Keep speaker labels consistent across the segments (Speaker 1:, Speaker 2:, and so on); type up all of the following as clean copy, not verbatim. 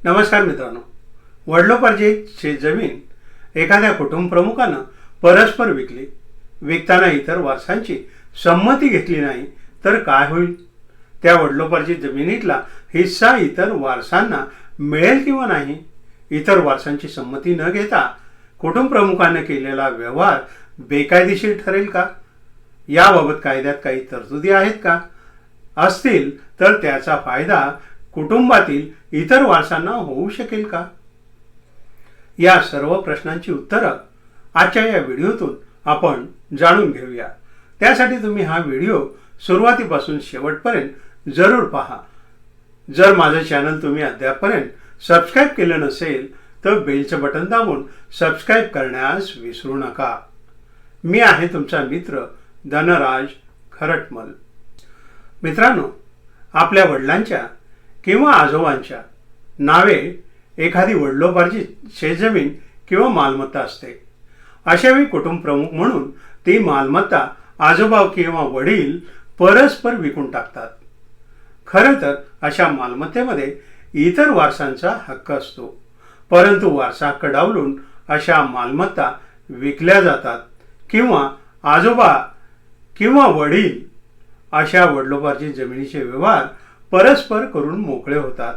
Speaker 1: नमस्कार मित्रांनो, वडिलोपार्जित शेतजमीन एखाद्या कुटुंब प्रमुखानं परस्पर विकली. विकताना इतर वारसांची संमती घेतली नाही तर काय होईल? त्या वडिलोपार्जित जमिनीतला हिस्सा इतर वारसांना मिळेल किंवा नाही? इतर वारसांची संमती न घेता कुटुंब प्रमुखाने केलेला व्यवहार बेकायदेशीर ठरेल का? याबाबत कायद्यात काही तरतुदी आहेत का? असतील तर त्याचा फायदा कुटुंबातील इतर वारसांना होऊ शकेल का? या सर्व प्रश्नांची उत्तरं आजच्या या व्हिडिओतून आपण जाणून घेऊया. त्यासाठी तुम्ही हा व्हिडिओ सुरुवातीपासून शेवटपर्यंत जरूर पहा. जर माझं चॅनल तुम्ही अद्यापपर्यंत सबस्क्राईब केलं नसेल तर बेलचं बटन दाबून सबस्क्राईब करण्यास विसरू नका. मी आहे तुमचा मित्र धनराज खरटमल. मित्रांनो, आपल्या वडिलांच्या किंवा आजोबांच्या नावे एखादी वडिलोपार्जित शेतजमीन किंवा मालमत्ता असते. अशावेळी कुटुंब प्रमुख म्हणून ती मालमत्ता आजोबा किंवा वडील परस्पर विकून टाकतात. खरं तर अशा मालमत्तेमध्ये इतर वारसांचा हक्क असतो, परंतु वारसा हक्क डावलून अशा मालमत्ता विकल्या जातात किंवा आजोबा किंवा वडील अशा वडिलोपार्जित जमिनीचे व्यवहार परस्पर करून मोकळे होतात.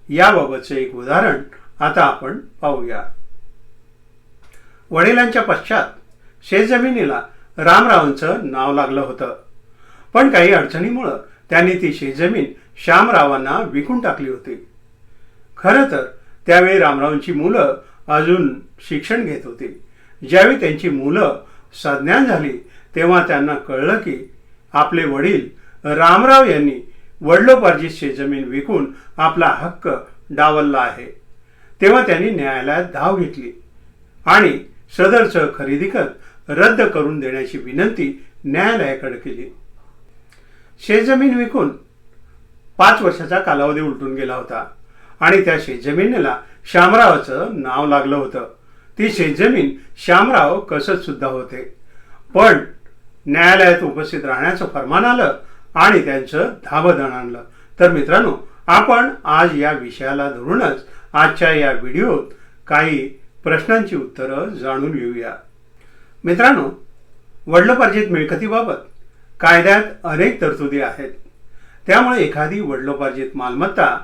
Speaker 1: याबाबतचे एक उदाहरण आता आपण पाहूया. वडिलांच्या पश्चात शेतजमिनीला रामरावांचं नाव लागलं होतं, पण काही अडचणीमुळे त्यांनी ती शेतजमीन श्यामरावांना विकून टाकली होती. खरं तर त्यावेळी रामरावांची मुलं अजून शिक्षण घेत होती. ज्यावेळी त्यांची मुलं सज्ञान झाली तेव्हा त्यांना कळलं की आपले वडील रामराव यांनी वडिलोपार्जित शेतजमीन विकून आपला हक्क डावलला आहे. तेव्हा त्यांनी न्यायालयात धाव घेतली आणि सदरचं खरेदी खत रद्द करून देण्याची विनंती न्यायालयाकडे केली. शेतजमीन विकून 5 वर्षाचा कालावधी उलटून गेला होता आणि त्या शेतजमिनीला श्यामरावाचं नाव लागलं होतं. ती शेतजमीन श्यामराव कसत सुद्धा होते, पण न्यायालयात उपस्थित राहण्याचं फरमान आलं आणि त्यांचं धाबदण आणलं. तर मित्रांनो, आपण आज या विषयाला धरूनच आजच्या या व्हिडिओत काही प्रश्नांची उत्तरं जाणून घेऊया. मित्रांनो, वडिलोपार्जित मिळकतीबाबत कायद्यात अनेक तरतुदी आहेत. त्यामुळे एखादी वडिलोपार्जित मालमत्ता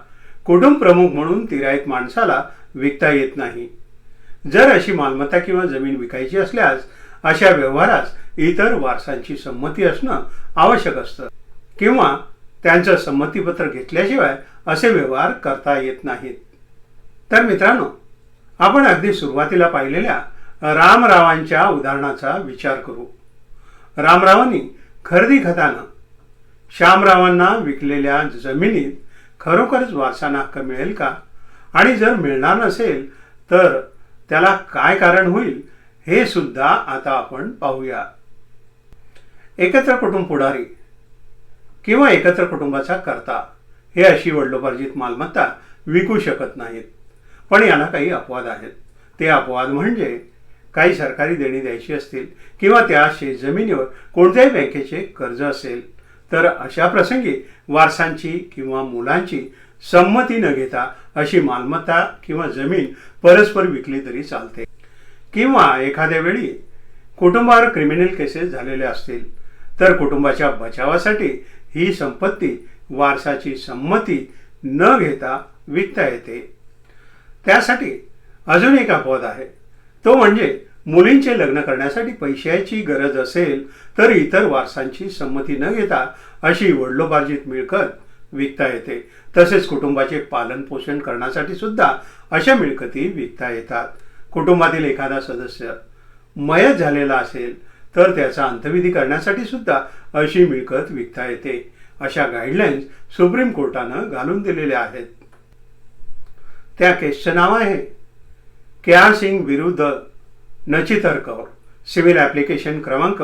Speaker 1: कुटुंब प्रमुख म्हणून तिराईत माणसाला विकता येत नाही. जर अशी मालमत्ता किंवा जमीन विकायची असल्यास अशा व्यवहारास इतर वारसांची संमती असणं आवश्यक असतं किंवा त्यांचं संमतीपत्र घेतल्याशिवाय असे व्यवहार करता येत नाहीत. तर मित्रांनो, आपण अगदी सुरुवातीला पाहिलेल्या रामरावांच्या उदाहरणाचा विचार करू. रामरावांनी खरेदी खतानं श्यामरावांना विकलेल्या जमिनीत खरोखरच वारसांना हक्क मिळेल का? आणि जर मिळणार नसेल तर त्याला काय कारण होईल हे सुद्धा आता आपण पाहूया. एकत्र कुटुंब पुढारी किंवा एकत्र कुटुंबाचा कर्ता हे अशी वडिलोपार्जित मालमत्ता विकू शकत नाहीत. पण याला काही अपवाद आहेत. ते अपवाद म्हणजे काही सरकारी देणी द्यायची असतील किंवा त्या शेतजमिनीवर कोणत्याही बँकेचे कर्ज असेल तर अशा प्रसंगी वारसांची किंवा मुलांची संमती न घेता अशी मालमत्ता किंवा जमीन परस्पर विकली तरी चालते. किंवा एखाद्या वेळी कुटुंबावर क्रिमिनल केसेस झालेले असतील तर कुटुंबाच्या बचावासाठी ही संपत्ती वारसाची संमती न घेता विकता येते. त्यासाठी अजून एक अपवाद आहे. तो म्हणजे मुलींचे लग्न करण्यासाठी पैशाची गरज असेल तर इतर वारसांची संमती न घेता अशी वडिलोपार्जित मिळकत विकता येते. तसेच कुटुंबाचे पालन पोषण करण्यासाठी सुद्धा अशा मिळकती विकता येतात. कुटुंबातील एखादा सदस्य मयत झालेला असेल तर त्याचा अंत्यविधी करण्यासाठी सुद्धा अशी मिळकत विकता येते. अशा गाईडलाईन्स सुप्रीम कोर्टानं घालून दिलेल्या आहेत. त्या केसचं नाव आहे KR सिंग विरुद्ध नचितर कौर, सिव्हिल ॲप्लिकेशन क्रमांक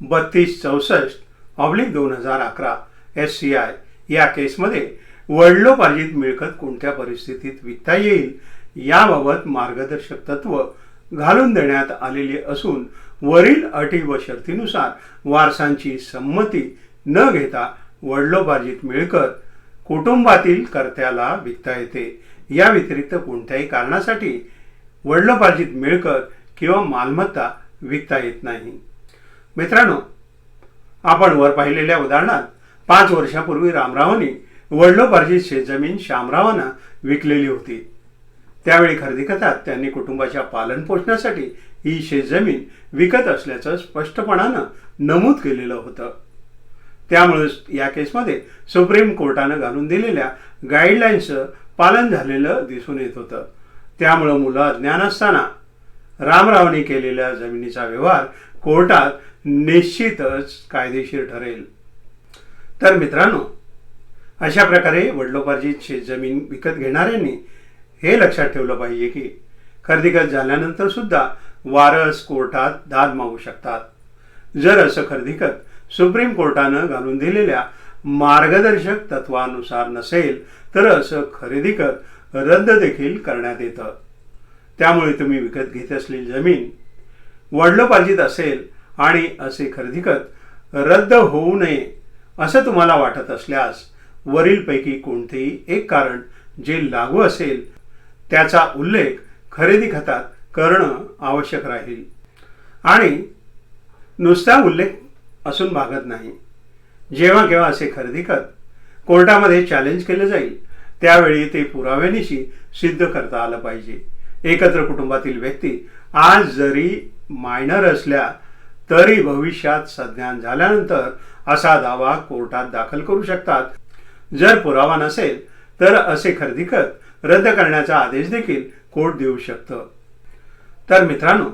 Speaker 1: 3264/2011 SCI. या केसमध्ये वडिलोपार्जित मिळकत कोणत्या परिस्थितीत विकता येईल याबाबत मार्गदर्शक तत्व घालून देण्यात आलेली असून वरील अटी व शर्तीनुसार वारसांची संमती न घेता वडिलोपार्जित मिळकत कुटुंबातील कर्त्याला विकता येते. या व्यतिरिक्त कोणत्याही कारणासाठी वडिलोपार्जित मिळकत किंवा मालमत्ता विकता येत नाही. मित्रांनो, आपण वर पाहिलेल्या उदाहरणात 5 वर्षापूर्वी रामरावांनी वडिलोपार्जित शेतजमीन श्यामरावांना विकलेली होती. त्यावेळी खरेदीखतात त्यांनी कुटुंबाच्या पालन पोषणासाठी ही शेतजमीन विकत असल्याचं स्पष्टपणानं नमूद केलेलं होतं. त्यामुळे या केसमध्ये सुप्रीम कोर्टानं घालून दिलेल्या गाईडलाईन्सचं पालन झालेलं दिसून येत होतं. त्यामुळं मुलं अज्ञान असताना रामरावांनी केलेल्या जमिनीचा व्यवहार कोर्टात निश्चितच कायदेशीर ठरेल. तर मित्रांनो, अशा प्रकारे वडिलोपार्जित शेतजमीन विकत घेणाऱ्यांनी हे लक्षात ठेवलं पाहिजे की खरेदीखत झाल्यानंतर सुद्धा वारस कोर्टात दाद मागू शकतात. जर असं खरेदीखत सुप्रीम कोर्टानं घालून दिलेल्या मार्गदर्शक तत्वानुसार नसेल तर असं खरेदीखत रद्द देखील करण्यात येतं. त्यामुळे तुम्ही विकत घेत असलेली जमीन वडिलोपार्जित असेल आणि असे खरेदीखत रद्द होऊ नये असं तुम्हाला वाटत असल्यास वरीलपैकी कोणतेही एक कारण जे लागू असेल त्याचा उल्लेख खरेदी खतात करणं आवश्यक राहील. आणि नुसता उल्लेख असून भागत नाही. जेव्हा केव्हा असे खरेदी खत कोर्टामध्ये चॅलेंज केले जाईल त्यावेळी ते पुराव्यानिशी सिद्ध करता आलं पाहिजे. एकत्र कुटुंबातील व्यक्ती आज जरी मायनर असल्या तरी भविष्यात सज्ञान झाल्यानंतर असा दावा कोर्टात दाखल करू शकतात. जर पुरावा नसेल तर असे खरेदी खत रद्द करण्याचा आदेश देखील कोर्ट देऊ शकतं. तर मित्रांनो,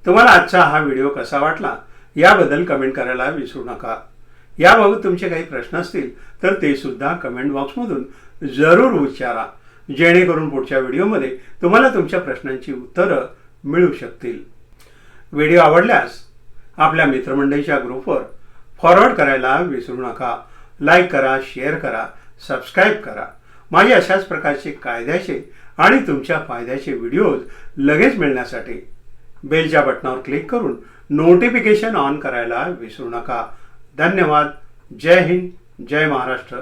Speaker 1: तुम्हाला आजचा हा व्हिडिओ कसा वाटला याबद्दल कमेंट करायला विसरू नका. याबाबत तुमचे काही प्रश्न असतील तर ते सुद्धा कमेंट बॉक्समधून जरूर विचारा, जेणेकरून पुढच्या व्हिडिओमध्ये तुम्हाला तुमच्या प्रश्नांची उत्तरं मिळू शकतील. व्हिडिओ आवडल्यास आपल्या मित्रमंडळीच्या ग्रुपवर फॉरवर्ड करायला विसरू नका. लाईक करा, शेअर करा, सबस्क्राईब करा. माझे अशाच प्रकारचे कायद्याचे आणि तुमच्या फायद्याचे व्हिडिओज लगेच मिळण्यासाठी बेलच्या बटनावर क्लिक करून नोटिफिकेशन ऑन करायला विसरू नका. धन्यवाद. जय हिंद, जय महाराष्ट्र.